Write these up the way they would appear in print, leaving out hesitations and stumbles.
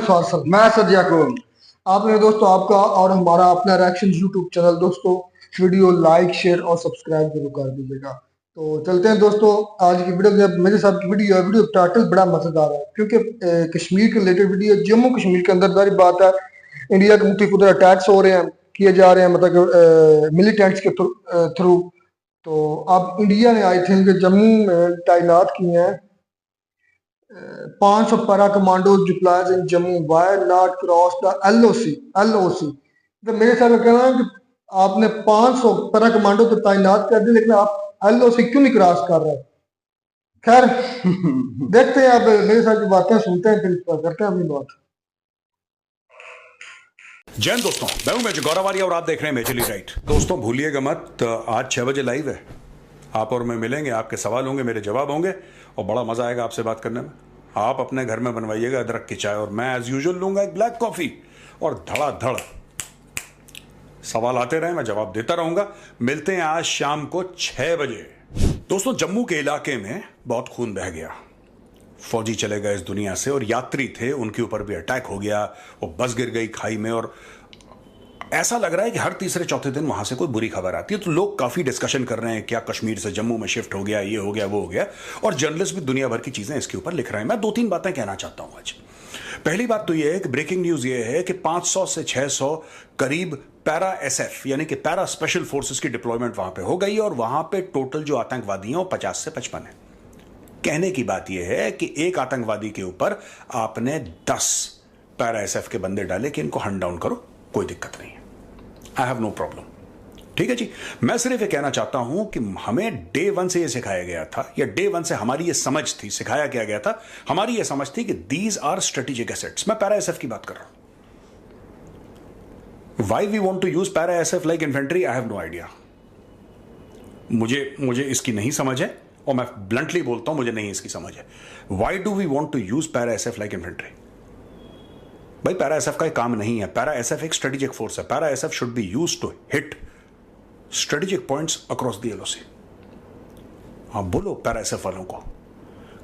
फासल मैं सर याकूब। आपने दोस्तों आपका और हमारा अपना रिएक्शन यूट्यूब चैनल दोस्तों, वीडियो लाइक शेयर और सब्सक्राइब जरूर कर दीजिएगा। तो चलते हैं दोस्तों आज की वीडियो में। मेरे साथ की वीडियो टाइटल बड़ा मजेदार है क्योंकि कश्मीर के रिलेटेड वीडियो, जम्मू कश्मीर के अंदर सारी बात है। इंडिया के मुख्य उधर अटैक्स हो रहे हैं, किए जा रहे हैं, मतलब मिलिटेंट्स के थ्रू। तो अब इंडिया ने आई थिंक जम्मू में तैनात किए हैं 500 para commandos deployed in Jammu why not cross the LOC. तो मेरे साथ कहना है कि आपने 500 पैरा कमांडो तो तैनात कर दिए, लेकिन आप एलओसी क्यों नहीं क्रॉस कर रहे? खैर देखते हैं, अब मेरे साथ की बातें सुनते हैं, फिर इस पर करते हैं अपनी बात। जय हिंद दोस्तों, मैं हूं मेजर गौरव आर्य और आप देख रहे हैं मेजरली राइट। दोस्तों भूलिएगा मत, आज 6 बजे लाइव है। आप और मैं मिलेंगे, आपके सवाल होंगे, मेरे जवाब होंगे और बड़ा मजा आएगा आपसे बात करने में। आप अपने घर में बनवाइएगा अदरक की चाय और मैं एज यूजुअल लूंगा एक ब्लैक कॉफी और धड़ाधड़ सवाल आते रहे, मैं जवाब देता रहूंगा। मिलते हैं आज शाम को 6 बजे। दोस्तों जम्मू के इलाके में बहुत खून बह गया, फौजी चले गए इस दुनिया से और यात्री थे, उनके ऊपर भी अटैक हो गया, वो बस गिर गई खाई में और ऐसा लग रहा है कि हर तीसरे चौथे दिन वहां से कोई बुरी खबर आती है। तो लोग काफी डिस्कशन कर रहे हैं, क्या कश्मीर से जम्मू में शिफ्ट हो गया, ये हो गया, वो हो गया, और जर्नलिस्ट भी दुनिया भर की चीजें इसके ऊपर लिख रहे हैं। मैं 2-3 बातें कहना चाहता हूं आज। पहली बात तो यह है कि ब्रेकिंग न्यूज यह है कि 500 से 600 करीब पैरा एसएफ यानी कि पैरा स्पेशल फोर्सेस की डिप्लॉयमेंट वहां पे हो गई और वहां पे टोटल जो आतंकवादी हैं वो 50 से 55 है। कहने की बात यह है कि एक आतंकवादी के ऊपर आपने 10 पैरा एसएफ के बंदे डाले कि इनको हंट डाउन करो, कोई दिक्कत नहीं है, आई हैव नो प्रॉब्लम। ठीक है जी, मैं सिर्फ ये कहना चाहता हूं कि हमें डे 1 से ये सिखाया गया था, या डे 1 से हमारी ये समझ थी, सिखाया क्या गया था, हमारी ये समझ थी कि दीज आर स्ट्रेटेजिक एसेट्स। मैं पैरा एसएफ की बात कर रहा हूं। Why we want to use para SF like infantry, I have no idea. मुझे इसकी नहीं समझ है और मैं ब्लंटली बोलता हूं, मुझे नहीं इसकी समझ है। Why do we want to use para SF like infantry? भाई पैरा एसएफ का काम नहीं है, पैरा एसएफ एक स्ट्रेटेजिक फोर्स है। Para SF should be used to hit strategic points across the LOC. हाँ बोलो पैरा एसएफ वालों को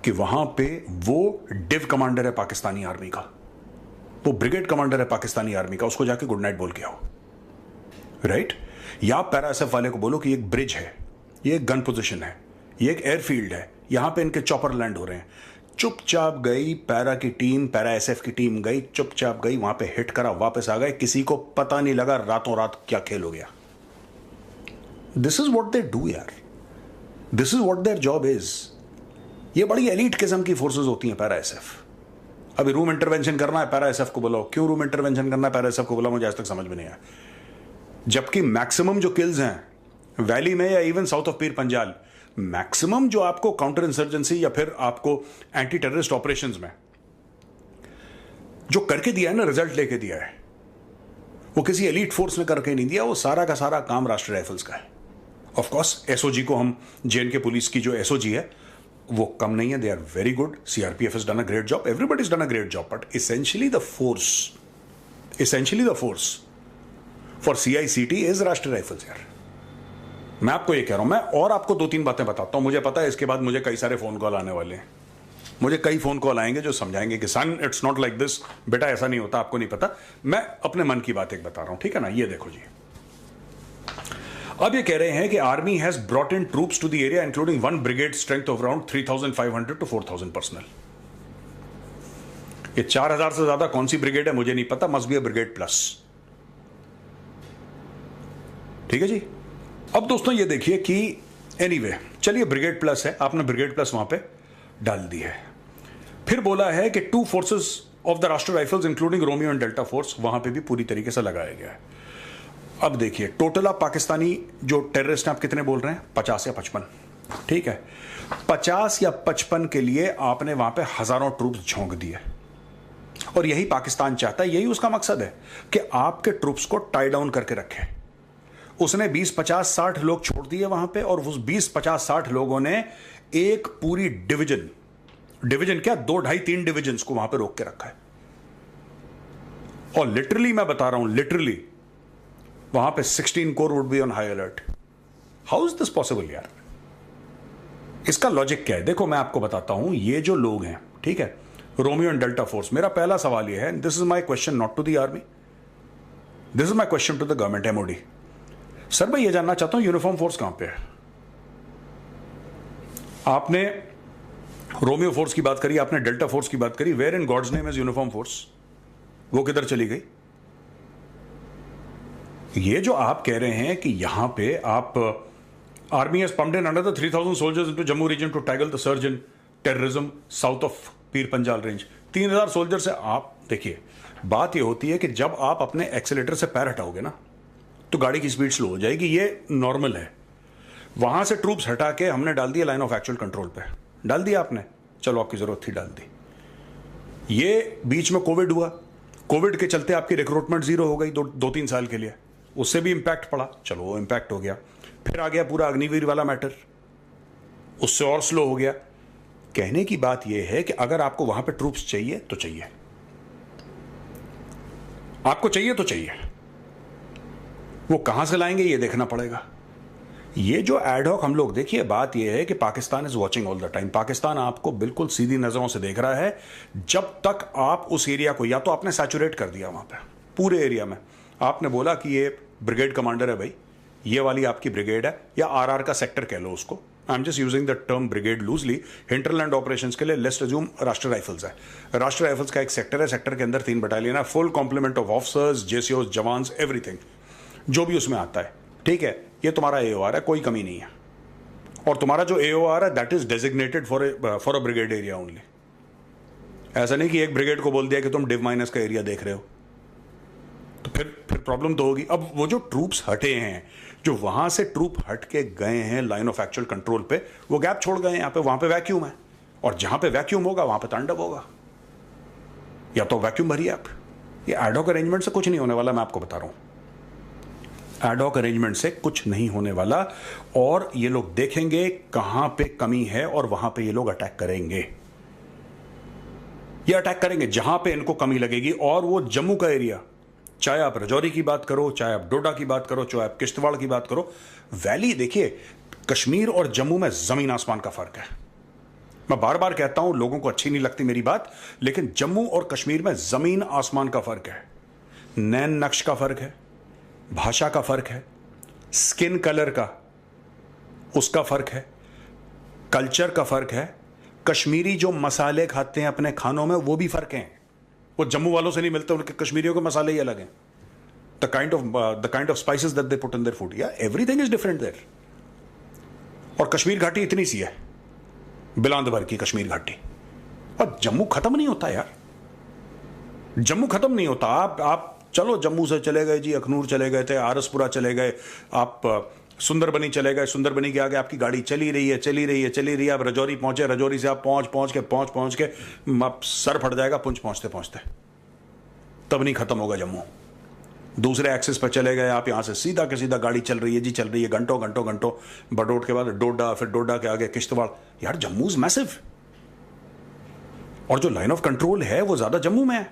कि वहां पे वो डिव कमांडर है पाकिस्तानी आर्मी का, वो ब्रिगेड कमांडर है पाकिस्तानी आर्मी का, उसको जाके गुड नाइट बोल के आओ, राइट? या पैरा एसएफ वाले को बोलो कि एक ब्रिज है, ये एक गन पोजिशन है, ये एक एयरफील्ड है, यहां पे इनके चॉपर लैंड हो रहे हैं। चुपचाप गई पैरा की टीम, पैरा एसएफ की टीम गई, चुपचाप गई, वहां पे हिट करा, वापस आ गए, किसी को पता नहीं लगा रातों रात क्या खेल हो गया। This is what they do यार, this is what their job is. ये बड़ी एलीट किस्म की फोर्सेज होती हैं पैरा एसएफ। अभी रूम इंटरवेंशन करना है, पैरा एसएफ को बुलाओ। क्यों रूम इंटरवेंशन करना है, पैरा एसएफ को बुलाओ, मुझे आज तक समझ में नहीं आया। जबकि मैक्सिमम जो किल्स हैं वैली में या even south of Pir Panjal, maximum जो आपको काउंटर इंसर्जेंसी या फिर आपको एंटी टेररिस्ट ऑपरेशंस में जो करके दिया है ना, रिजल्ट लेके दिया है, वो किसी एलीट फोर्स ने करके नहीं दिया, वो सारा का सारा काम राष्ट्रीय राइफल्स का है। ऑफ कोर्स एसओजी को हम, जेएनके पुलिस की जो एसओजी है वो कम नहीं है, they are very good, CRPF has done a great job, everybody has done a great job, but essentially the force for CICT is Rashtriya Rifles यार। मैं आपको ये कह रहा हूं, मैं और आपको 2-3 बातें बताता हूं। मुझे पता है इसके बाद मुझे कई सारे फोन कॉल आने वाले हैं, मुझे कई फोन कॉल आएंगे जो समझाएंगे कि सन इट्स नॉट लाइक दिस, बेटा ऐसा नहीं होता, आपको नहीं पता। मैं अपने मन की बात एक बता रहा हूं, ठीक है ना? ये देखो जी, अब ये कह रहे हैं कि army has brought in troops to the area including 1 brigade strength of around 3,500 to 4,000 personnel. ये 4,000 से ज्यादा कौन सी ब्रिगेड है मुझे नहीं पता, must be a brigade plus. ठीक है जी। अब दोस्तों ये देखिए कि एनीवे चलिए ब्रिगेड प्लस है, आपने ब्रिगेड प्लस वहां पे डाल दी है। फिर बोला है कि 2 फोर्सेस ऑफ द राष्ट्रीय rifles including Romeo and delta force वहां पे भी पूरी तरीके से लगाया गया है। अब देखिए टोटल आप पाकिस्तानी जो टेररिस्ट हैं आप कितने बोल रहे हैं? 50 या 55, ठीक है। 50 या 55 के लिए आपने वहां पे हजारों ट्रूप्स झोंक दिए और यही पाकिस्तान चाहता है, यही उसका मकसद है कि आपके ट्रूप्स को टाई डाउन करके रखे। उसने 20, 50, 60 लोग छोड़ दिए वहां पे और उस 20, 50, 60 लोगों ने एक पूरी डिवीजन क्या, 2, 2.5, 3 डिविजन को वहां पे रोक के रखा है। और लिटरली मैं बता रहा हूं, लिटरली वहां पे 16 core would be on high alert. How is this possible यार? इसका लॉजिक क्या है? देखो मैं आपको बताता हूं, ये जो लोग हैं, ठीक है, रोमियो एंड डेल्टा फोर्स। मेरा पहला सवाल यह है, this is my question not to the army, this is my question to the government, MOD. Sir मैं ये जानना चाहता हूं यूनिफॉर्म फोर्स कहां पे है? आपने रोमियो फोर्स की बात करी, आपने डेल्टा फोर्स की बात करी, where in God's name is uniform force? वो किधर चली गई? ये जो आप कह रहे हैं कि यहां पे आप army has pumped in another 3000 soldiers into Jammu region to tackle the surge in terrorism south of Pir Panjal range. 3000 soldier से आप देखिए, बात ये होती है कि जब आप अपने एक्सेलेटर से पैर हटाओगे ना तो गाड़ी की स्पीड स्लो हो जाएगी, ये नॉर्मल है। वहां से ट्रूप्स हटा के हमने डाल दिया लाइन ऑफ एक्चुअल कंट्रोल पे, डाल दिया आपने, चलो आपकी जरूरत थी डाल दी। ये बीच में कोविड हुआ, कोविड के चलते आपकी रिक्रूटमेंट जीरो हो गई 2-3 साल के लिए, उससे भी इंपैक्ट पड़ा, चलो वो इंपैक्ट हो गया। फिर आ गया पूरा अग्निवीर वाला मैटर, उससे और स्लो हो गया। कहने की बात यह है कि अगर आपको वहां पे ट्रूप्स चाहिए तो चाहिए, आपको चाहिए तो चाहिए, वो कहां से लाएंगे ये देखना पड़ेगा। ये जो एडहॉक हम लोग, देखिए बात ये है कि Pakistan is watching all the time, Pakistan आपको बिल्कुल सीधी नजरों से देख रहा है। जब तक आप उस एरिया को, या तो आपने सैचुरेट कर दिया वहां पे पूरे एरिया में, आपने बोला कि ये ब्रिगेड कमांडर है भाई, ये वाली आपकी ब्रिगेड है, या आरआर का सेक्टर कह लो उसको, I am just using the term brigade loosely. Hinterland operations के लिए लेट्स अज्यूम राष्ट्रीय राइफल्स है, राष्ट्रीय राइफल्स का एक सेक्टर है, सेक्टर के अंदर 3 बटालियन है, फुल कॉम्प्लीमेंट ऑफ ऑफिसर्स, जेसीओस, जवान्स, एवरीथिंग जो भी उसमें आता है, ठीक है। ये तुम्हारा एओआर है, कोई कमी नहीं है, और तुम्हारा जो एओआर है that is designated for a brigade area only. ऐसा नहीं कि एक ब्रिगेड को बोल दिया कि तुम डिव माइनस का एरिया देख रहे हो, तो फिर प्रॉब्लम तो होगी। अब वो जो ट्रूप्स हटे हैं, जो वहां से ट्रूप हट के गए हैं लाइन ऑफ एक्चुअल कंट्रोल पे, वो गैप छोड़ गए हैं यहाँ पे, वहां पे वैक्यूम है, और जहां पे वैक्यूम होगा वहां पे तांडव होगा, या तो वैक्यूम भरिए आप। ये एडहॉक अरेंजमेंट से कुछ नहीं होने वाला, मैं आपको बता रहा हूं, एडहॉक अरेंजमेंट से कुछ नहीं होने वाला। और ये लोग देखेंगे कहां पे कमी है और वहां पे ये लोग अटैक करेंगे, ये अटैक करेंगे जहां पे इनको कमी लगेगी। और वो जम्मू का एरिया, चाहे आप राजौरी की बात करो, चाहे आप डोडा की बात करो, चाहे आप किश्तवाड़ की बात करो, वैली देखिए, कश्मीर और जम्मू में जमीन आसमान का फर्क है। मैं बार बार कहता हूं, लोगों को अच्छी नहीं लगती मेरी बात, लेकिन जम्मू और कश्मीर में जमीन आसमान का फर्क है। नैन नक्श का फर्क है, भाषा का फर्क है, स्किन कलर का उसका फर्क है, कल्चर का फर्क है। कश्मीरी जो मसाले खाते हैं अपने खानों में वो भी फर्क हैं, वो जम्मू वालों से नहीं मिलते, उनके कश्मीरियों के मसाले ही अलग हैं। The kind of spices that they put in their food, या एवरीथिंग इज डिफरेंट देयर। और कश्मीर घाटी इतनी सी है, बिलांद भर की कश्मीर घाटी, और जम्मू खत्म नहीं होता यार, जम्मू खत्म नहीं होता। आप चलो जम्मू से चले गए जी, अखनूर चले गए थे, आरसपुरा चले गए, आप सुंदरबनी चले गए, सुंदरबनी के आगे आपकी गाड़ी चली रही है, आप राजौरी पहुंचे, राजौरी से आप पहुंच के आप सर फट जाएगा पुंछ पहुंचते, तब नहीं खत्म होगा जम्मू। दूसरे एक्सेस पर चले गए आप, यहां से सीधा के सीधा गाड़ी चल रही है, घंटों बडोट के बाद डोडा, फिर डोडा के आगे किश्तवाड़। यार जम्मू इज मैसिव, और जो लाइन ऑफ कंट्रोल है वो ज्यादा जम्मू में है,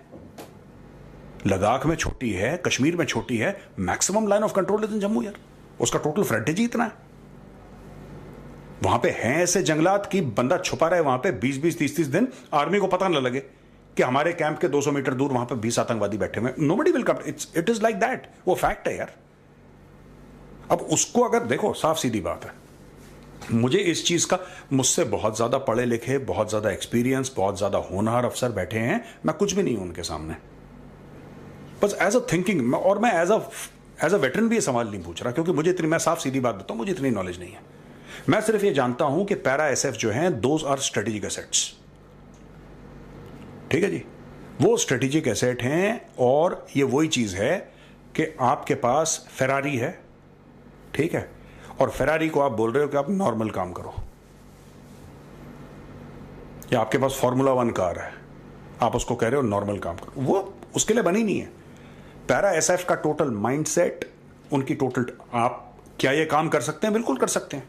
लद्दाख में छोटी है, कश्मीर में छोटी है, maximum line of control is in Jammu यार। उसका टोटल फ्रंटेज ही इतना है। वहां पे हैं ऐसे जंगलात की बंदा छुपा रहे वहां पे 20-20, 30-30 दिन, आर्मी को पता न लगे कि हमारे कैंप के 200 मीटर दूर वहां पे 20 आतंकवादी बैठे हुए। Nobody will come, it is like that, वो फैक्ट है यार। अब उसको अगर देखो, साफ सीधी बात है, मुझे इस चीज का, मुझसे बहुत ज्यादा पढ़े लिखे, बहुत ज्यादा एक्सपीरियंस, बहुत ज्यादा होनहार अफसर बैठे हैं, मैं कुछ भी नहीं हूं उनके सामने। बस एज अ थिंकिंग, और मैं एज अ वेटरन भी ये सवाल नहीं पूछ रहा, क्योंकि मुझे इतनी, मैं साफ सीधी बात बताऊं, मुझे इतनी नॉलेज नहीं है। मैं सिर्फ ये जानता हूं कि पैरा एसएफ जो हैं, दोज आर स्ट्रेटेजिक एसेट्स, ठीक है जी, वो स्ट्रेटेजिक एसेट हैं। और ये वही चीज है कि आपके पास फेरारी है, ठीक है, और फेरारी को आप बोल रहे हो कि आप नॉर्मल काम करो, या आपके पास फॉर्मूला 1 कार है, आप उसको कह रहे हो नॉर्मल काम करो, वो उसके लिए बनी नहीं है। पैरा एसएफ का टोटल माइंडसेट, उनकी टोटल, आप क्या ये काम कर सकते हैं? बिल्कुल कर सकते हैं,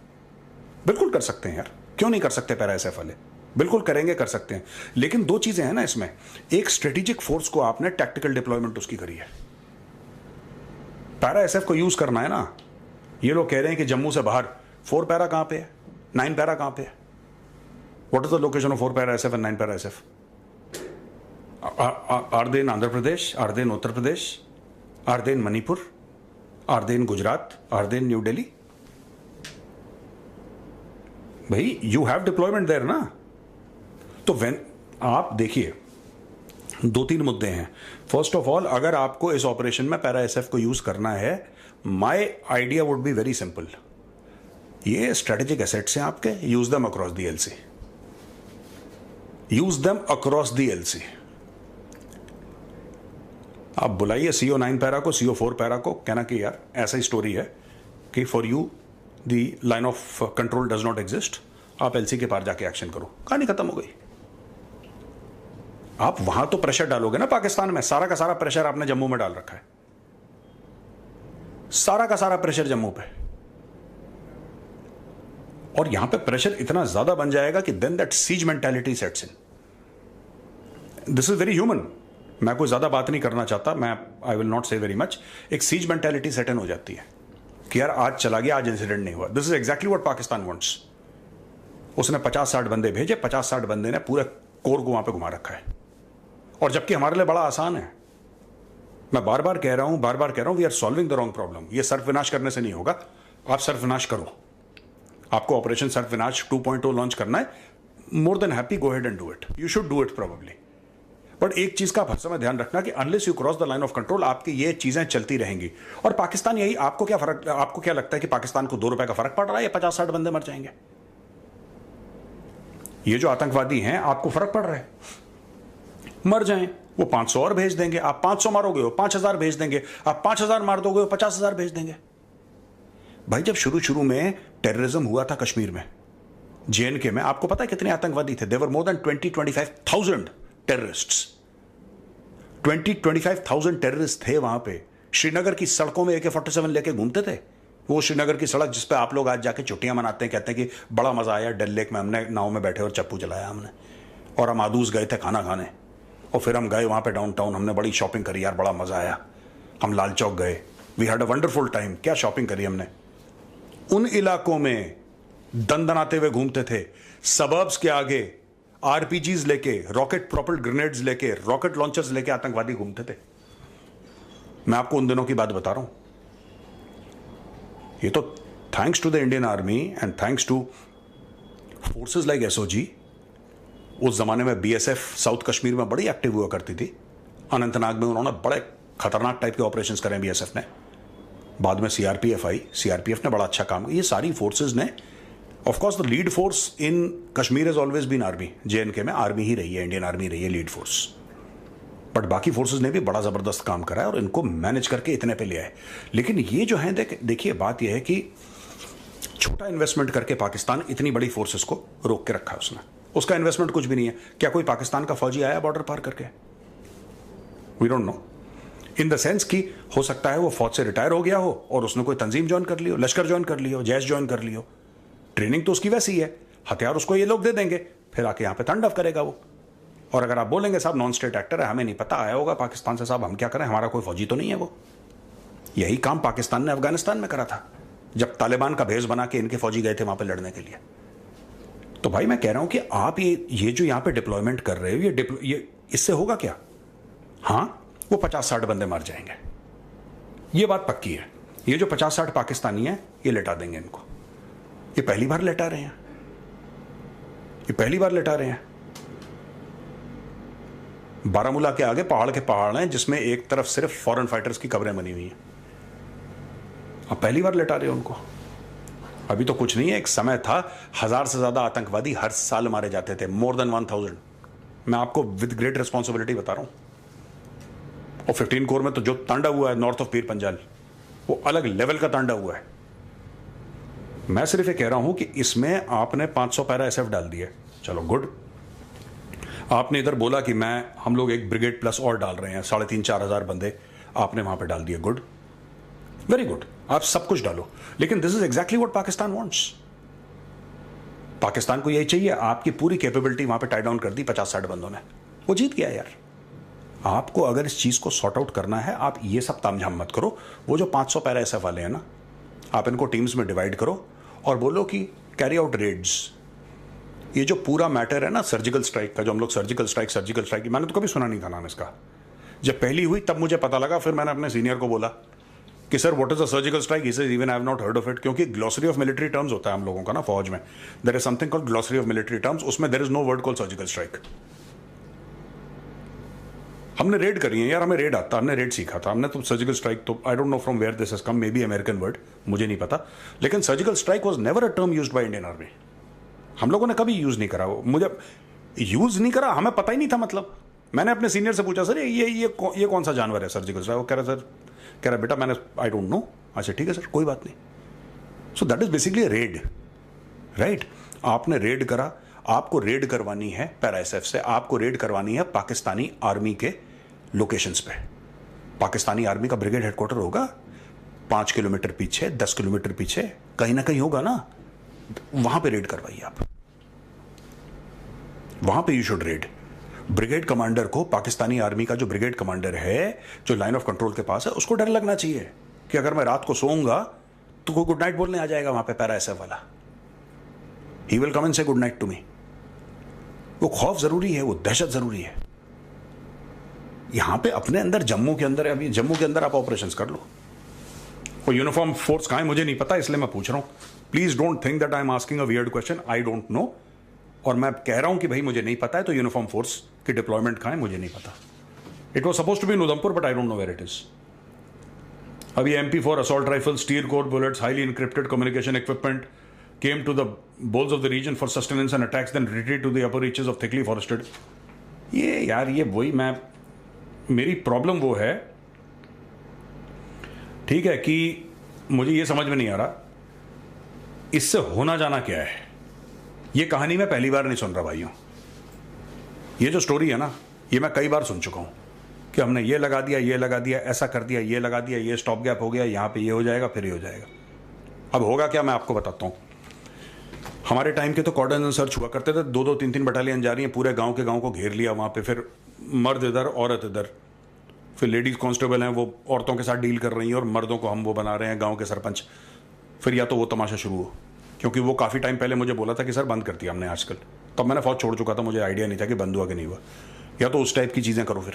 बिल्कुल कर सकते हैं यार, क्यों नहीं कर सकते? पैरा एसएफ वाले बिल्कुल करेंगे, कर सकते हैं। लेकिन 2 चीजें हैं ना इसमें, एक स्ट्रेटेजिक फोर्स को आपने टैक्टिकल डिप्लॉयमेंट उसकी करी है, पैरा एसएफ को यूज करना है ना। ये लोग कह रहे हैं कि जम्मू से बाहर 4 पैरा कहां पे है, 9 पैरा कहां पे है? What is the location of 4 para SF and 9 para SF? Are they in Andhra Pradesh, are they in Uttar Pradesh, are they in Manipur, are they in Gujarat, are they in new Delhi? भाई यू हैव डिप्लॉयमेंट देयर ना। तो when आप देखिए, 2-3 मुद्दे हैं। First of all, अगर आपको इस ऑपरेशन में पैरा एसएफ को यूज करना है, my idea would be very simple. ये स्ट्रेटेजिक एसेट्स हैं आपके, use them across the LC, use them across the LC. आप बुलाइए CO9 पैरा को, CO4 पैरा को, कहना कि यार ऐसा ही स्टोरी है कि for you the line of control does not exist, आप एलसी के पार जाके एक्शन करो, कहानी खत्म हो गई। आप वहां तो प्रेशर डालोगे ना पाकिस्तान में, सारा का सारा प्रेशर आपने जम्मू में डाल रखा है, सारा का सारा प्रेशर जम्मू पे, और यहां पे प्रेशर इतना ज्यादा बन जाएगा कि then that siege mentality sets in. This is very human, मैं कोई ज्यादा बात नहीं करना चाहता, मैं I will not say very much. एक सीज मेंटालिटी सेट इन हो जाती है कि यार आज चला गया, आज इंसिडेंट नहीं हुआ। This is exactly what Pakistan wants. उसने 50-60 बंदे भेजे, 50-60 बंदे ने पूरे कोर को वहां पे घुमा रखा है, और जबकि हमारे लिए बड़ा आसान है। मैं बार बार कह रहा हूं we are solving the wrong problem. ये सर्फ विनाश करने से नहीं होगा, आप सर्फ विनाश करो। आपको ऑपरेशन सर्फ विनाश 2.0 लॉन्च करना है, more than happy, go head and do it, you should do it probably. But एक चीज का हर समय ध्यान रखना कि unless you cross the line of control, आपकी ये चीजें चलती रहेंगी। और पाकिस्तान यही, आपको क्या लगता है कि पाकिस्तान को 2 रुपए का फर्क पड़ रहा है या 50-60 बंदे मर जाएंगे? ये जो आतंकवादी हैं, आपको फर्क पड़ रहा है, मर जाएं, वो 500 और भेज देंगे, आप 500 मारोगे वो 5000 भेज देंगे, आप 5000 मार दोगे वो 50,000 भेज देंगे। भाई जब शुरू में टेररिज्म हुआ था कश्मीर में, JNK में, आपको पता है कितने आतंकवादी थे? देवर मोर देन 20-25,000 टेररिस्ट्स। 20-25,000 टेररिस्ट थे वहां पे। श्रीनगर की सड़कों में AK-47 लेके घूमते थे। वो श्रीनगर की सड़क जिसपे आप लोग आज जाके छुट्टियां मनाते हैं, कहते हैं कि बड़ा मजा आया डल लेक में, हमने नाव में बैठे और चप्पू चलाया हमने, और हम आदूस गए थे खाना खाने, और फिर हम गए वहां पे डाउनटाउन, हमने बड़ी शॉपिंग करी यार, बड़ा मजा आया। हम लाल चौक गए, we had a wonderful time. क्या शॉपिंग करी हमने। उन इलाकों में दंदनाते हुए घूमते थे, सबर्ब्स के आगे RPGs लेके, रॉकेट प्रोपल्ड ग्रेनेड्स लेके, रॉकेट लॉन्चर्स लेके आतंकवादी घूमते थे। मैं आपको उन दिनों की बात बता रहा हूं। ये तो thanks to the Indian army and thanks to forces like SOG। उस जमाने में BSF साउथ कश्मीर में बड़ी एक्टिव हुआ करती थी। अनंतनाग में उन्होंने बड़े खतरनाक टाइप के ऑपरेशंस करे BSF ने। बाद में CRPF आई, CRPF ने बड़ा अच्छा काम किया। ये सारी फोर्सेस ने, of course the lead force in Kashmir has always been army. JNK में आर्मी ही रही है, इंडियन आर्मी रही है लीड फोर्स। बट बाकी फोर्सेस ने भी बड़ा जबरदस्त काम करा है और इनको मैनेज करके इतने पे ले आए। लेकिन ये जो है, देखिए बात यह है कि छोटा इन्वेस्टमेंट करके पाकिस्तान इतनी बड़ी फोर्सेस को रोक के रखा है उसने। उसका इन्वेस्टमेंट कुछ भी नहीं है। क्या कोई पाकिस्तान का फौजी आया बॉर्डर पार करके? We don't know. In the sense कि हो सकता है वो फौज से रिटायर हो गया हो और उसने कोई तंजीम ज्वाइन कर ली हो, लश्कर ज्वाइन कर लियो, जैश ज्वाइन कर लियो। ट्रेनिंग तो उसकी वैसी है, हथियार उसको ये लोग दे देंगे, फिर आके यहां पे तांडव करेगा वो। और अगर आप बोलेंगे साहब नॉन स्टेट एक्टर है, हमें नहीं पता, आया होगा पाकिस्तान से, साहब हम क्या करें, हमारा कोई फौजी तो नहीं है वो। यही काम पाकिस्तान ने अफगानिस्तान में करा था, जब तालिबान का भेष बना के इनके फौजी गए थे वहां पे लड़ने के लिए। तो भाई मैं कह रहा हूं कि आप ये जो यहां पे डिप्लॉयमेंट कर रहे हो, ये इससे होगा क्या? हां, वो 50-60 बंदे मर जाएंगे, ये बात पक्की है। ये जो 50-60 पाकिस्तानी है, ये लेटा देंगे इनको। ये पहली बार लेटा रहे हैं, ये पहली बार लेटा रहे हैं। बारामूला के आगे पहाड़ के पहाड़ हैं, जिसमें एक तरफ सिर्फ फॉरेन फाइटर्स की कब्रें बनी हुई हैं। अब पहली बार लेटा रहे हो उनको। अभी तो कुछ नहीं है, एक समय था 1000 से ज्यादा आतंकवादी हर साल मारे जाते थे, मोर देन 1000। मैं आपको विद ग्रेट रिस्पॉन्सिबिलिटी बता रहा हूं। और 15 कोर में तो जो तांडव हुआ है नॉर्थ ऑफ पीर पंजाल, वो अलग लेवल का तांडव हुआ है। मैं सिर्फ ये कह रहा हूं कि इसमें आपने 500 पैरा SF डाल दिए, चलो गुड। आपने इधर बोला कि हम लोग एक ब्रिगेड प्लस और डाल रहे हैं, 3,500-4 हजार बंदे आपने वहां पे डाल दिए, गुड, वेरी गुड, आप सब कुछ डालो। लेकिन this is exactly what Pakistan wants. Pakistan को यही चाहिए। आपकी पूरी कैपेबिलिटी वहां पे टाई डाउन कर दी 50-60 बंदों ने, वो जीत गया यार। आपको अगर इस चीज को सॉर्ट आउट करना है, आप ये सब तामझाम मत करो। वो जो 500 पैरा SF वाले हैं ना, आप इनको टीम्स में डिवाइड करो और बोलो कि कैरी आउट रेड्स। ये जो पूरा मैटर है ना सर्जिकल स्ट्राइक का, जो हम लोग सर्जिकल स्ट्राइक, मैंने तो कभी सुना नहीं था नाम इसका। जब पहली हुई तब मुझे पता लगा, फिर मैंने अपने सीनियर को बोला कि sir what is a surgical strike. He said even I have not heard of it, क्योंकि ग्लोसरी ऑफ मिलिट्री टर्म्स होता है हम लोगों का ना फौज में, there is something called glossary of military terms, उसमें there is no word called surgical strike. हमने रेड करी है यार, हमें रेड आता, हमने रेड सीखा था हमने, तो सर्जिकल स्ट्राइक तो I don't know from where this has come, may be American word, मुझे नहीं पता, लेकिन surgical strike was never a term used by Indian army. हम लोगों ने कभी यूज नहीं करा, मुझे यूज नहीं करा, हमें पता ही नहीं था। मतलब मैंने अपने सीनियर से पूछा सर ये कौन सा जानवर है सर्जिकल स्ट्राइक, वो कह रहा बेटा मैंने आई डोंट नो। अच्छा ठीक है सर कोई बात नहीं। So that is basically red, right. आपने रेड करा, आपको रेड करवानी है पैरा एसएफ से, आपको रेड करवानी है पाकिस्तानी आर्मी के लोकेशंस पे। पाकिस्तानी आर्मी का ब्रिगेड हेडक्वार्टर होगा 5 किलोमीटर पीछे, 10 किलोमीटर पीछे कहीं ना कहीं होगा ना, वहां पे रेड करवाइए आप, वहां पे you should red. Brigade commander को, पाकिस्तानी आर्मी का जो ब्रिगेड कमांडर है जो लाइन ऑफ कंट्रोल के पास है, उसको डर लगना चाहिए कि अगर मैं रात को सोऊंगा तो कोई गुड नाइट बोलने आ जाएगा वहां पे पैरा एसएफ वाला, ही विल कम एंड से गुड नाइट टू मी। वो खौफ जरूरी है, वो दहशत जरूरी है। यहां पे अपने अंदर जम्मू के अंदर, अभी जम्मू के अंदर आप ऑपरेशंस कर लो। वो यूनिफॉर्म फोर्स कहां है मुझे नहीं पता, इसलिए मैं पूछ रहा हूं। Please don't think that I am asking a weird question, I don't no. और मैं कह रहा हूं कि भाई मुझे नहीं पता है, तो यूनिफॉर्म फोर्स की डिप्लॉयमेंट कहां है मुझे नहीं पता। It was suppose to be in Udhampur but I don't know where it is. अभी MP4 assault rifle, steel core bullets, highly encrypted communication equipment came to the bolls of the region for sustenance and attacks, then retreat to the upper reaches of thickly forested। ये यार ये वही, मेरी problem वो है, ठीक है, कि मुझे ये समझ में नहीं आ रहा इससे होना जाना क्या है। ये कहानी मैं पहली बार नहीं सुन रहा भाइयों। ये जो स्टोरी है ना, ये मैं कई बार सुन चुका हूं कि हमने ये लगा दिया, ये लगा दिया, ऐसा कर दिया, ये लगा दिया, ये स्टॉप गैप हो गया, यहां पे ये हो जाएगा, फिर ये हो जाएगा। अब होगा क्या मैं आपको बताता हूं। हमारे टाइम के तो कॉर्डन एंड सर्च हुआ करते थे, 2-2, 3-3 बटालियन जा रही हैं, पूरे गांव के गांव को घेर लिया वहां पे, फिर मर्द इधर औरत इधर, फिर लेडीज कांस्टेबल हैं वो औरतों के साथ डील कर रही हैं और मर्दों को हम वो बना रहे हैं गांव के सरपंच। फिर या तो वो तमाशा शुरू हो, क्योंकि वो काफ़ी टाइम पहले मुझे बोला था कि सर बंद कर दिया हमने आजकल, तब मैंने फौज छोड़ चुका था, मुझे आइडिया नहीं था कि बंद हुआ कि नहीं हुआ। या तो उस टाइप की चीज़ें करो, फिर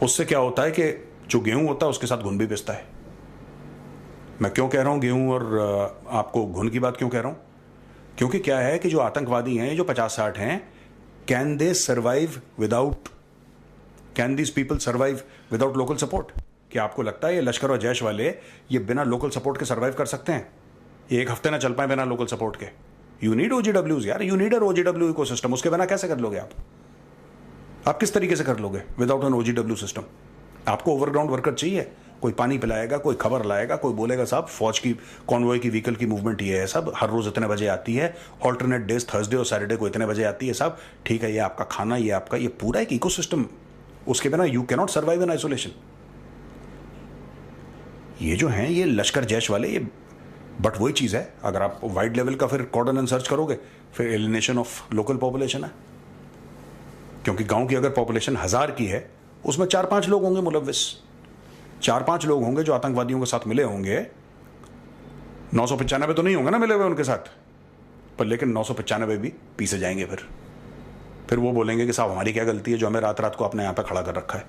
उससे क्या होता है कि जो गेहूं होता है उसके साथ घुन भी पिसता है। मैं क्यों कह रहा हूं गेहूं और आपको घुन की बात क्यों कह रहा हूं, क्योंकि क्या है कि जो आतंकवादी हैं, जो 50-60 हैं, can they survive without, can this people survive without local support? क्या आपको लगता है ये लश्कर और जैश वाले ये बिना लोकल सपोर्ट के सर्वाइव कर सकते हैं? ये एक हफ्ते ना चल पाए बिना लोकल सपोर्ट के। यू नीड OGWs यार, you need a OGW ecosystem. उसके बिना कैसे कर लोगे आप किस तरीके से कर लोगे विदाउट एन OGW सिस्टम? आपको ओवरग्राउंड वर्कर चाहिए, कोई पानी पिलाएगा, कोई खबर लाएगा, कोई बोलेगा साहब फौज की कॉन्वॉय की व्हीकल की मूवमेंट ये है, सब हर रोज इतने बजे आती है, ऑल्टरनेट डेज थर्सडे और सैटरडे को इतने बजे आती है, सब ठीक है, ये आपका खाना, ये आपका, ये पूरा एक इकोसिस्टम। उसके बिना you cannot survive in isolation. ये जो हैं ये लश्कर जैश वाले, ये बट वही चीज है, अगर आप वाइड लेवल का फिर कॉर्डन एंड सर्च करोगे, फिर एलिनेशन ऑफ लोकल पॉपुलेशन है। क्योंकि गांव की अगर पॉपुलेशन 1000 की है, उसमें 4-5 लोग होंगे मुलव्विस, 4-5 लोग होंगे जो आतंकवादियों के साथ मिले होंगे। 995 तो नहीं होंगे ना मिले हुए उनके साथ, पर लेकिन 995 भी पीछे जाएंगे। फिर वो बोलेंगे कि साहब हमारी क्या गलती है जो हमें रात रात को अपने यहाँ पे खड़ा कर रखा है,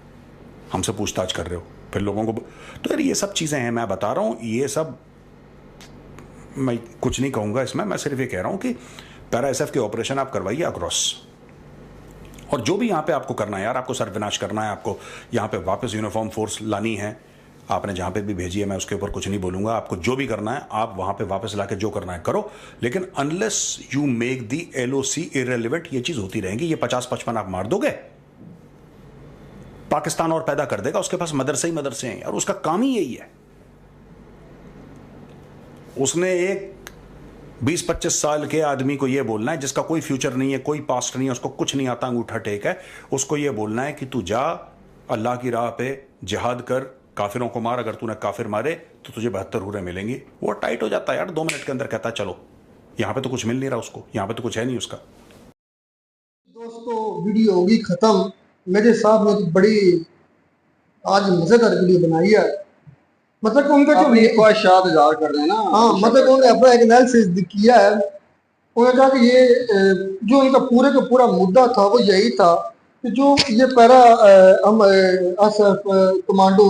हमसे पूछताछ कर रहे हो। फिर लोगों को तो यार ये सब चीज़ें हैं, मैं बता रहा हूँ, ये सब मैं कुछ नहीं कहूँगा इसमें, मैं सिर्फ ये कह रहा हूँ कि पैरा एसएफ के ऑपरेशन आप करवाइए अक्रॉस, और जो भी यहाँ पे आपको करना है यार, आपको सर्वनाश करना है, आपको यहाँ पे वापस यूनिफॉर्म फोर्स लानी है, आपने जहाँ पे भी भेजी है मैं उसके ऊपर कुछ नहीं बोलूँगा, आपको जो भी करना है आप वहाँ पे वापस लाके जो करना है करो, लेकिन unless you make the LOC irrelevant, ये चीज़ होती रहेगी। ये 50-55 आप मार दोगे, पाकिस्तान और पैदा कर देगा, उसके पास मदरसे ही मदरसे हैं यार, उसका काम ही यही है। उसने एक 20-25 साल के आदमी को यह बोलना है, जिसका कोई फ्यूचर नहीं है, कोई पास्ट नहीं है, उसको कुछ नहीं आता, अंगूठा टेक है, उसको यह बोलना है कि तू जा अल्लाह की राह पे जिहाद कर, काफिरों को मार, अगर तूने काफिर मारे तो तुझे 72 हुर्रें मिलेंगी। वो टाइट हो जाता है यार, 2 मिनट के अंदर कहता है चलो, यहां पे तो कुछ मिल नहीं रहा उसको, यहां पे तो कुछ है नहीं उसका। दोस्तों वीडियो होगी खत्म। मेरे साहब ने तो बड़ी आज मजेदार वीडियो बनाई है, मतलब उनका जो अपनी ख्वाहिशात इजाहर कर रहे हैं ना। हाँ, मतलब उन्होंने अपना एक एनालिसिस किया है उन्होंने कहा कि ये जो इनका पूरे का पूरा मुद्दा था वो यही था कि जो ये पैरा हम असफ कमांडो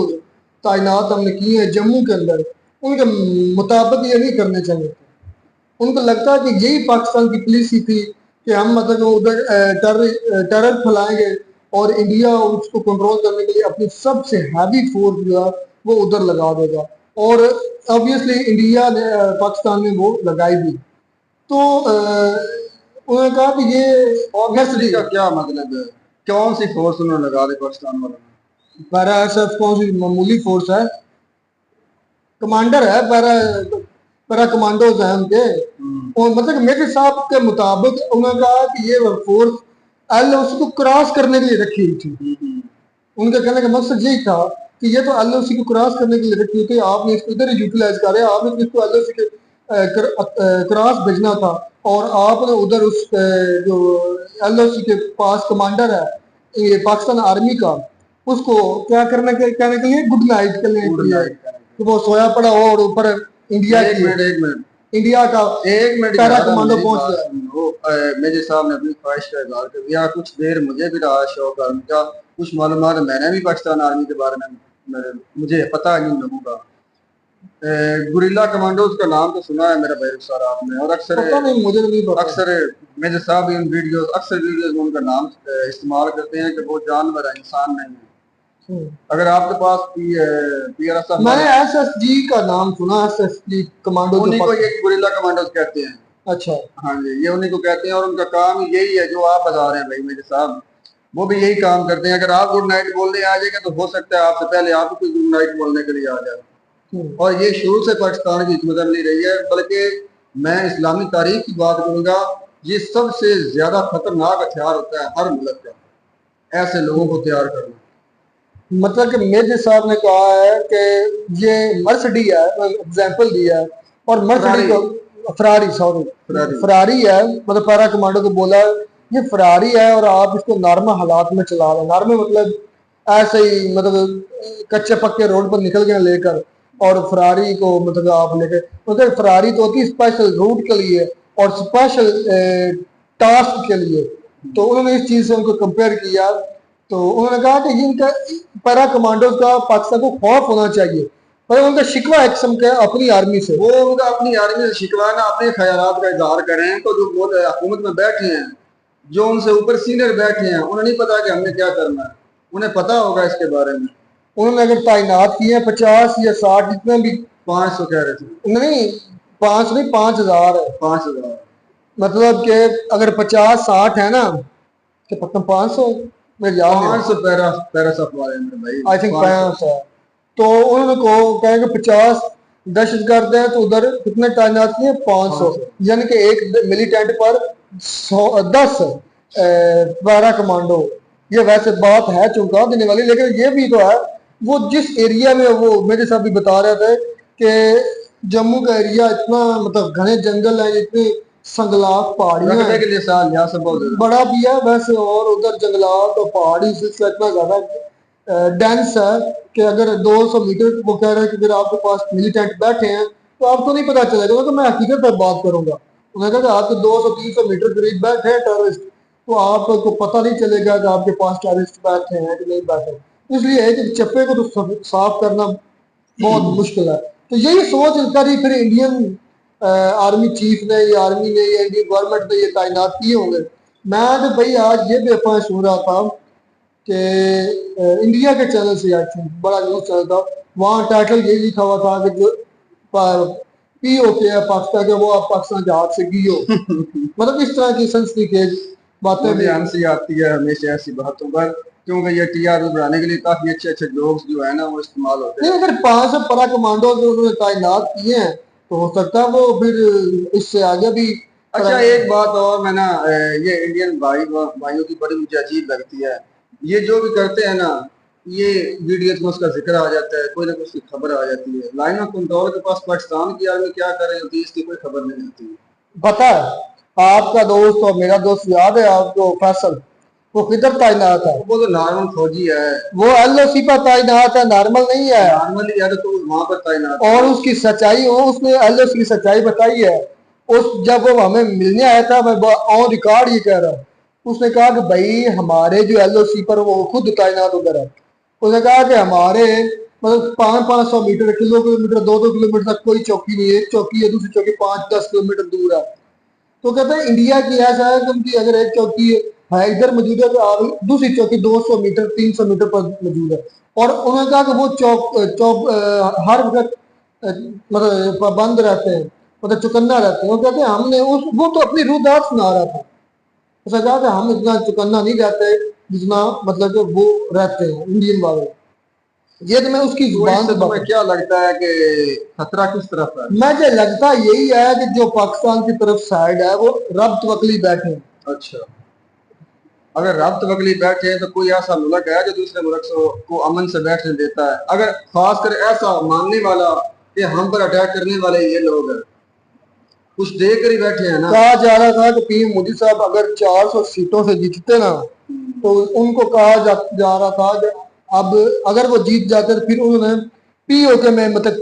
तैनात हमने किए हैं जम्मू के अंदर, उनके मुताबिक ये नहीं करने चाहिए थे। उनको लगता है कि यही पाकिस्तान की पॉलिसी थी कि हम मतलब उधर टेरर फैलाएंगे और इंडिया उसको कंट्रोल करने के लिए अपनी सबसे हैवी फोर्स जो है वो उधर लगा देगा, और ऑब्वियसली इंडिया ने पाकिस्तान में वो लगाई भी। तो उन्होंने कहा कि ये ऑब्वियसली का क्या मतलब है, कौन सी फोर्स उन्होंने लगा दी पाकिस्तान वालों ने? पैरा एसएफ कौन सी मामूली फोर्स है, कमांडर है, पैरा कमांडोज हैं उनके। और मतलब मेरे साहब के मुताबिक उन्होंने कहा कि ये फोर्स एलओसी को क्रॉस करने के लिए रखी हुई थी। उनका कहने का मकसद यही था कि ये तो एलओसी को क्रॉस करने के लिए रखी हुई थी, आपने इसको इधर ही यूटिलाइज कर रहे हैं, आपने इसको एलओसी के क्रॉस भेजना था और आपने उधर उस जो एलओसी के पास कमांडर है ये पाकिस्तान आर्मी का, उसको क्या करने के कहने के लिए गुड नाइट करने के लिए कि वो सोया पड़ा हो और ऊपर इंडिया एक मिनट इंडिया का एक मिनट पैरा कमांडो पहुंच गया। मेजर साहब ने अपनी ख्वाहिश का इजहार कर दिया। कुछ देर मुझे भी रहा शौक आर्मी का, कुछ मालूमात मैंने भी पाकिस्तान आर्मी के बारे में मुझे पता नहीं लोगों का। गुरिल्ला कमांडोज का नाम तो सुना है मेरा भाई सर आपने, और अक्सर पता नहीं, मुझे नहीं पता। अक्सर मेजर साहब इन वीडियोस अक्सर वीडियोस में उनका नाम इस्तेमाल करते हैं कि वो जानवर है, इंसान नहीं है। अगर आपके पास पीआरएसएफ, मैंने एसएसजी का नाम सुना, एसएसजी कमांडो, उन्हीं को ये गुरिल्ला कमांडोज कहते हैं। अच्छा, हाँ जी, ये उन्हीं को कहते हैं और उनका काम यही है जो आप बता रहे हैं भाई मेरे साहब, वो भी यही काम करते हैं। अगर आप गुड नाइट बोलने आ जाएंगे तो हो सकता है आपसे पहले आपको कोई गुड नाइट बोलने के लिए आ जाए। और ये शुरू से पाकिस्तान की हिकमत नहीं रही है, बल्कि मैं इस्लामी तारीख की बात करूंगा, ये सबसे ज्यादा खतरनाक हथियार होता है हर मुल्क का, ऐसे लोगों को तैयार करना। मतलब कि मेजर साहब ने कहा है कि ये मर्सिडी है, एग्जांपल दिया है, और मर्सिडी को फरारी है, मतलब पैरा कमांडो को बोला ये फरारी है और आप इसको नॉर्मल हालात में चला रहे हैं। नॉर्मल मतलब ऐसे ही मतलब कच्चे पक्के रोड पर निकल गए लेकर, और फरारी को मतलब आप लेकर, मतलब फरारी तो होती है स्पेशल रूट के लिए और स्पेशल टास्क के लिए। तो उन्होंने इस चीज से उनको कंपेयर किया, तो उन्होंने कहा कि इनका पैरा कमांडोज का पाकिस्तान को खौफ होना चाहिए, पर उनका शिकवा एक किस्म का अपनी आर्मी से, वो उनका अपनी आर्मी से शिकवा ना, अपने ख्यालात का इजहार करें। तो जो हुकूमत में बैठे हैं, जो उनसे ऊपर सीनियर बैठे हैं, उन्हें नहीं पता कि हमने क्या करना है, उन्हें पता होगा इसके बारे में। उन्होंने अगर तैनात किए 50 या 60 जितना भी, 500 कह रहे थे, नहीं 5 नहीं 5000 है, 5000 मतलब कि अगर 50-60 है ना तो पता 500 मेरे याद 500 पैरासफ वाले भाई, आई थिंक 500 है। तो उन्होंने को कहेंगे 50 दहशतगर्द हैं तो उधर कितने तैनात किए 500, यानी कि एक मिलिटेंट पर 10 पैरा कमांडो। ये वैसे बात है चौंका देने वाली, लेकिन ये भी तो है वो जिस एरिया में, वो मेरे साथ भी बता रहे थे कि जम्मू का एरिया इतना मतलब घने जंगल है, इतनी संगलात पहाड़ियां के लिए बड़ा भी है वैसे, और उधर जंगलात और पहाड़ी सिलसिला इतना ज्यादा डेंस है कि अगर 200 मीटर, वो कह रहे हैं कि अगर आपके पास मिलिटेंट बैठे हैं तो आपको नहीं पता चलेगा। तो मैं हकीकत पर बात करूंगा, उन्होंने कहा आपके 200-300 मीटर करीब बैठे हैं टेररिस्ट, तो आपको पता नहीं चलेगा कि आपके पास टेररिस्ट बैठे हैं कि नहीं बैठे। इसलिए है कि चप्पे को तो साफ करना बहुत मुश्किल है। तो यही सोच करी फिर इंडियन आर्मी चीफ ने या आर्मी ने या इंडियन गवर्नमेंट ने ये तैनात किए होंगे। मैं तो भाई आज ये भी अफवाह सुन रहा था कि इंडिया के चैनल से, आई थिंक बड़ा न्यूज चैनल था, वहाँ टाइटल ये लिखा हुआ था कि जो पीओके है पाकिस्तान के, वो आप पाकिस्तान जहाज से की हो। मतलब इस तरह की सनसनीखेज बातें भी हंसी आती है हमेशा ऐसी बातों पर, क्योंकि ये टीआरपी बढ़ाने के लिए काफी अच्छे अच्छे जोक्स जो है ना वो इस्तेमाल होते हैं। अगर 500 पैरा कमांडो जो उन्होंने तैनात किए हैं तो हो सकता है वो फिर इससे आगे भी। अच्छा एक बात और, मैं ना ये इंडियन भाइयों की बड़ी मुझे अजीब लगती है, ये जो भी करते हैं ना, ये वीडियोस में उसका जिक्र आ जाता है, कोई ना कोई खबर आ जाती है, लाइन ऑफ कंट्रोल के पास पाकिस्तान की आर्मी क्या कर रही होती है इसकी कोई खबर नहीं होती। पता है आपका दोस्त और मेरा दोस्त याद है आपको फैसल, वो किधर तैनात है? वो तो नॉर्मल फौजी है, वो एलओसी पर तैनात है, नॉर्मल नहीं है। नॉर्मली यार तो वहां पर तैनात, और उसकी सच्चाई, वो उसने एलओसी की सच्चाई बताई है उस जब वो हमें मिलने आया था, मैं ऑन रिकॉर्ड ये कह रहा हूँ, उसने कहा कि भाई हमारे जो LOC पर वो खुद तैनात उधर है, उसने कहा कि हमारे मतलब 500 मीटर, किलोमीटर 2 किलोमीटर तक कोई चौकी नहीं है, एक चौकी है, दूसरी चौकी 5-10 किलोमीटर दूर है। तो कहते हैं इंडिया की ऐसा है कि उनकी अगर एक चौकी है इधर मौजूद है तो आप दूसरी चौकी 200 मीटर 300 मीटर पर मौजूद है। और उन्होंने कहा कि वो चौक हर वक्त मतलब पाबंद रहते हैं, मतलब चौकन्ना रहते हैं। वो कहते हैं हमने वो तो अपनी रूहदार सुना रहा था, उसने कहा कि हम इतना चौकन्ना नहीं रहते जितना मतलब कि वो रहते हैं इंडियन वाले। ये तो मैं उसकी तो जुबान इससे से तुम्हें क्या लगता है कि खतरा किस तरफ है? मुझे लगता यही है कि जो पाकिस्तान की तरफ साइड है वो रब तवक्ली बैठे हैं। अच्छा, अगर रब्त वकली बैठे हैं तो कोई ऐसा मुल्क है जो दूसरे मुल्क को अमन से बैठने देता है? अगर खासकर ऐसा मानने वाला कि हम पर अटैक करने वाले ये लोग हैं, कुछ देख कर ही बैठे हैं ना। कहा जा रहा था कि पीएम मोदी साहब अगर 400 सीटों से जीतते ना, तो उनको कहा जा रहा था कि अब अगर वो जीत जाते तो फिर उन्होंने POK में मतलब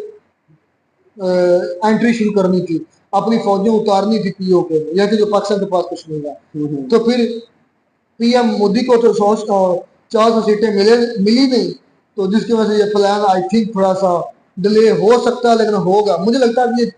एंट्री शुरू करनी थी, अपनी फौजें उतारनी थी POK में, या कि जो पाकिस्तान के पास कुछ नहीं है। तो फिर PM मोदी को तो 400 सीटें मिली नहीं, तो जिसकी वजह से ये प्लान आई थिंक थोड़ा सा डिले हो सकता है, लेकिन होगा। मुझे लगता है कि ये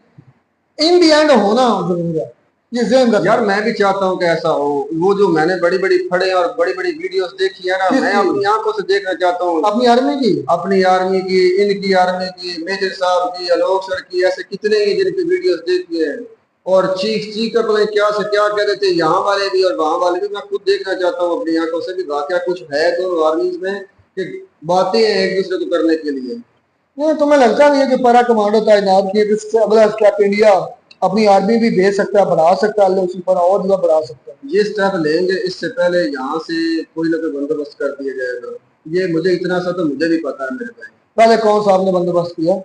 इन दी एंड होना जरूर है, ये ज़हन रखना। यार मैं भी चाहता हूँ कि ऐसा हो। वो जो मैंने बड़ी बड़ी फड़े और बड़ी बड़ी वीडियोस देखी है ना, मैं अपनी आंखों से देखना चाहता हूँ। अपनी आर्मी की, अपनी आर्मी की, इनकी आर्मी की, मेजर साहब की, आलोक सर की, ऐसे कितने ही जिनकी वीडियोस देखी है। और चीख कर पता नहीं क्या से क्या कह रहे थे, यहाँ वाले भी और वहां वाले भी। मैं खुद देखना चाहता हूँ अपनी आंखों से भी वाकया कुछ है दोनों आर्मीज में कि बातें हैं एक दूसरे को करने के लिए। नहीं तुम्हें लगता नहीं है कि पैरा कमांडो तैनात किए तो इससे अगला स्टेप इंडिया अपनी आर्मी भी भेज सकता है, बढ़ा सकता है, LOC पर और ज्यादा बढ़ा सकता है? ये स्टेप लेंगे, इससे पहले यहाँ से कोई ना कोई बंदोबस्त कर दिया जाएगा। ये मुझे इतना सा तो मुझे भी पता है मेरे भाई। पहले कौन सा आपने बंदोबस्त किया?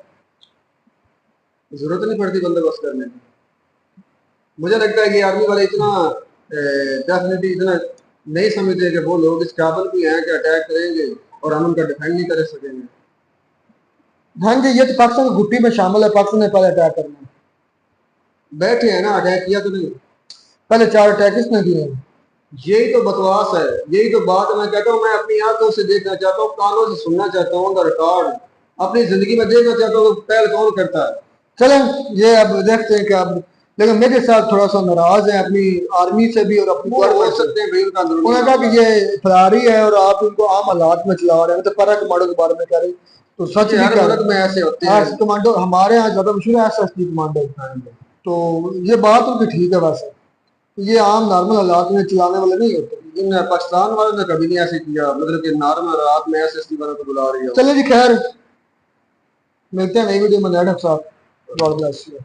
जरूरत नहीं पड़ती बंदोबस्त करने की। मुझे लगता है कि आर्मी वाले इतना डेफिनेटली इतना नहीं समझते कि वो लोग इस काबिल भी हैं कि अटैक करेंगे और हम उनका डिफेंड नहीं कर सकेंगे। हाँ जी, ये तो पाकिस्तान की गुट्टी में शामिल है, पाकिस्तान ने पहले अटैक करना है। बैठे हैं ना, अटैक किया तो नहीं। पहले 4 अटैक किसने किए? यही तो बकवास है, यही तो बात मैं कहता हूँ। मैं अपनी आंखों से देखना चाहता हूँ, कानों से सुनना चाहता हूँ, उनका रिकॉर्ड अपनी जिंदगी में देखना चाहता हूँ पहल कौन करता है। चलें ये अब देखते हैं कि अब, लेकिन मेरे साथ थोड़ा सा नाराज है अपनी आर्मी से भी और अपनी वो हो गवर्नमेंट से। सकते हैं भाई उनका अंदरूनी उन्होंने कहा कि ये फरारी है और आप इनको आम हालात में चला रहे हैं, तो पैरा कमांडो के बारे में कह रहे, तो सच भी हर कह मुल्क रहे में हैं। ऐसे होते हाँ, हैं। कमांडो हमारे यहाँ ज्यादा मशहूर है SSD कमांडो। तो ये बात उनकी ठीक है, वैसे ये आम नॉर्मल हालात में चलाने वाले नहीं होते। इन पाकिस्तान वालों ने कभी नहीं ऐसे किया, मतलब कि नॉर्मल रात में SSD वालों को बुला रही हो। चलिए जी, खैर मिलते हैं नई वीडियो में। नेट साहब, गॉड ब्लेस यू।